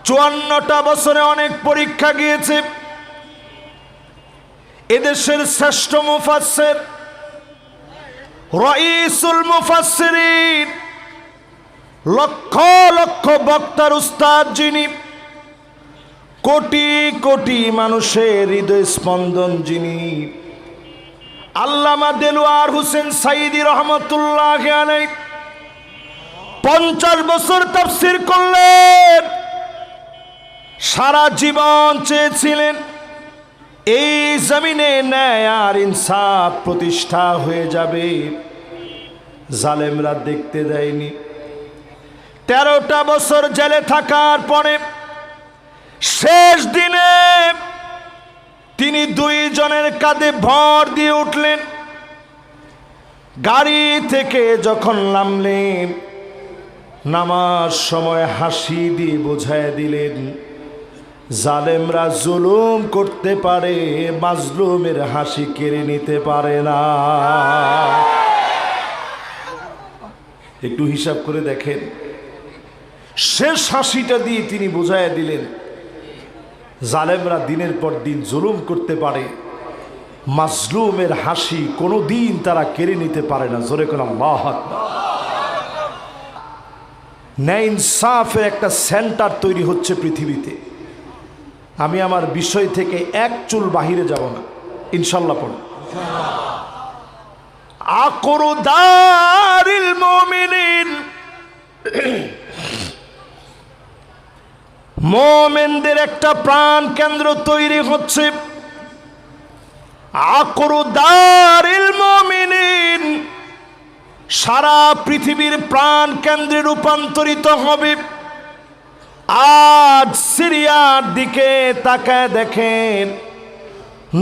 54টা বছরে অনেক পরীক্ষা গিয়েছে। এদেশের শ্রেষ্ঠ মুফাসসির, রাইসুল মুফাসসিরিন, লক্ষ লক্ষ বক্তার উস্তাদ, যিনি কোটি কোটি মানুষের হৃদয় স্পন্দন, যিনি আল্লামা দেলোয়ার হোসেন সাঈদী রহমতুল্লাহ আলাইহি 50 বছর তাফসীর করলেন। সারা জীবন চেয়েছিলেন এই জমিনে ন্যায় আর ইনসাফ প্রতিষ্ঠা হয়ে যাবে, জালেমরা দেখতে দেয়নি। 13টা বছর জেলে থাকার পরে শেষ দিনে তিনি 2 জনের কাঁধে ভর দিয়ে উঠলেন। গাড়ি থেকে যখন নামলেন, নামার সময় হাসি দিয়ে বোঝায় দিলেন, জালেমরা জুলুম করতে পারে, মাজলুমের হাসি কেড়ে নিতে পারে না। একটু হিসাব করে দেখেন, শেষ হাসিটা দিয়ে তিনি বোঝায় দিলেন, জালেমরা দিনের পর দিন জুলুম করতে পারে, মাজলুমের হাসি কোনো দিন তারা কেড়ে নিতে পারে না। জোরে কোন আল্লাহু আকবার। ন্যায় ইনসাফের একটা সেন্টার তৈরি হচ্ছে পৃথিবীতে। আমি আমার বিষয় থেকে এক চুল বাহিরে যাব না, ইনশাল্লাহ পড়ব। আকরু দারিল মুমিনিন, মুমিনদের একটা প্রাণ কেন্দ্র তৈরি হচ্ছে। আকরু দারিল মুমিনিন সারা পৃথিবীর প্রাণ কেন্দ্রে রূপান্তরিত হবে। আজ সিরিয়ার দিকে তাকায় দেখেন,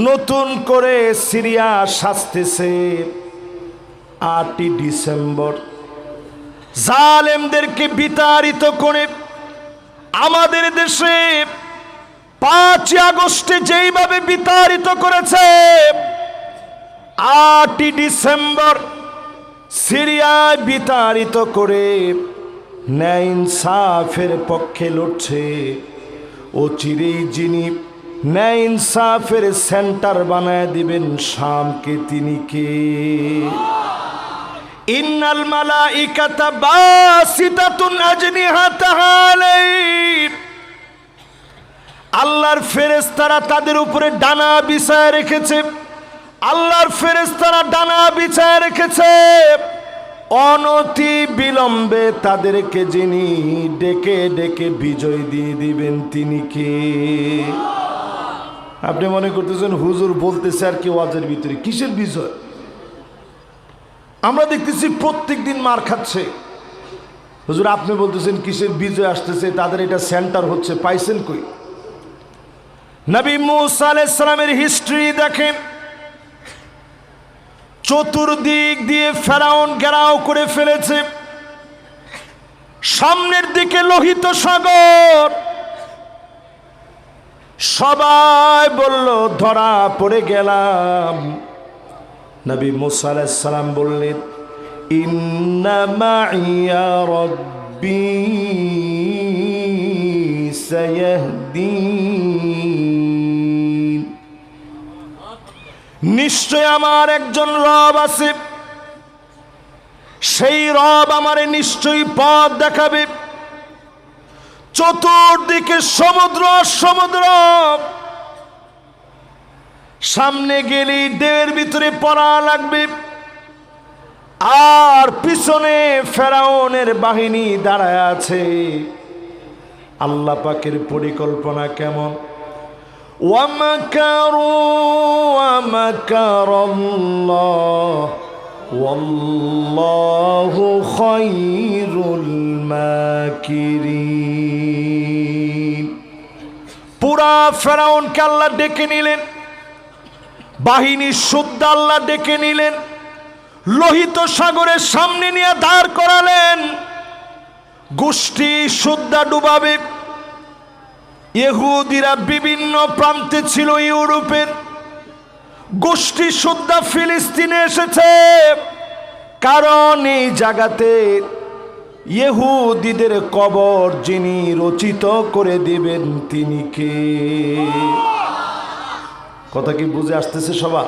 নতুন করে সিরিয়া সাজতেছে। 8ই ডিসেম্বর জালেমদেরকে বিতাড়িত করে আমাদের দেশে 5ই আগস্টে যেইভাবে বিতাড়িত করেছে, 8ই ডিসেম্বর সিরিয়ায় বিতাড়িত করে ন্যায় ইনসাফের পক্ষে লড়ছে। ও চিরেই যিনি ন্যায় ইনসাফের সেন্টার বানায় দিবেন শামকে, তিনি কে? ইন্নাল মালাইকাতা বাসিতাতুন আজনিহাতাহা আলাইহিম, আল্লাহর ফেরেশতারা তাদের উপরে ডানা বিছায় রেখেছে। আল্লাহর ফেরেশতারা ডানা বিছায় রেখেছে। অনতি বিলম্বে তাদেরকে যিনি ডেকে ডেকে বিজয় দিয়ে দিবেন, তিনি কে? আপনি মনে করতেছেন হুজুর বলতেছে আর কি ওয়াজের ভিতরে, কিসের বিজয়? আমরা দেখতেছি প্রত্যেক দিন মার খাচ্ছে। হুজুর আপনি বলতেছেন কিসের বিজয় আসতেছে, তাদের এটা সেন্টার হচ্ছে, পাইছেন কই? নবী মূসা আলাইহিস সালামের হিস্ট্রি দেখেন। চতুর্দিক দিয়ে ফেরাউন ঘেরাও করে ফেলেছে। সামনের দিকে লোহিত সাগর। সবাই বলল ধরা পড়ে গেলাম। নবী মূসা আলাইহিস সালাম বললেন, ইন্না মাইয়া রাব্বী সায়াহদিন, নিশ্চয় আমার একজন রব আছে, সেই রব আমারে নিশ্চয়ই পথ দেখাবে। চতুর্দিকে সমুদ্র সমুদ্র, সামনে গেলেই ঢেউয়ের ভিতরে পড়া লাগবে, আর পিছনে ফেরাউনের বাহিনী দাঁড়ায় আছে। আল্লাহ পাকের পরিকল্পনা কেমন? ওয়ামাকারু ওয়ামাকারাল্লাহ ওয়াল্লাহু খায়রুল মাকিরিন। পুরা ফেরাউনকে আল্লাহ ডেকে নিলেন, বাহিনী শুদ্ধ আল্লাহ ডেকে নিলেন, লোহিত সাগরের সামনে নিয়ে দাঁড় করালেন। গোষ্ঠী শুদ্ধা ডুবাবে। ইহুদিরা বিভিন্ন প্রান্তে ছিল, ইউরোপের গোষ্ঠী শুদ্ধা ফিলিস্তিনে এসেছে, কারণ এই জায়গাতে ইহুদিদের কবর যিনি রচিত করে দিবেন তিনি কে? কথা কি বুঝে আসতেছে সবার?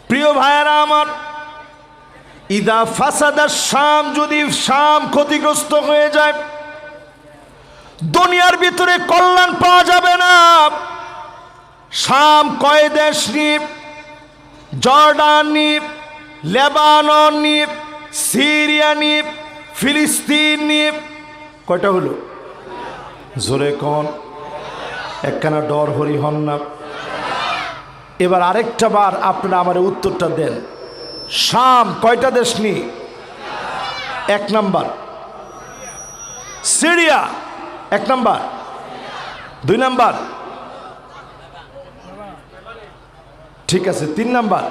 প্রিয় ভাইয়েরা আমার, ইদা ফাসাদা শাম, যদি শাম ক্ষতিগ্রস্ত হয়ে যায়, দুনিয়ার ভিতরে কল্যাণ পাওয়া যাবে না। শাম কয় দেশ নিয়ে? জর্ডান নিয়ে, লেবানন নিয়ে, সিরিয়া নিয়ে, ফিলিস্তিন নিয়ে। কয়টা হলো? জোরে কোন? একখানা ডর হরি হন না। এবার আরেকটা বার আপনারা আমার উত্তরটা দেন। শাম কয়টা দেশ নিয়ে? 1 নাম্বার সিরিয়া, 1 নাম্বার। 2 নাম্বার? ঠিক আছে, 3 নাম্বার?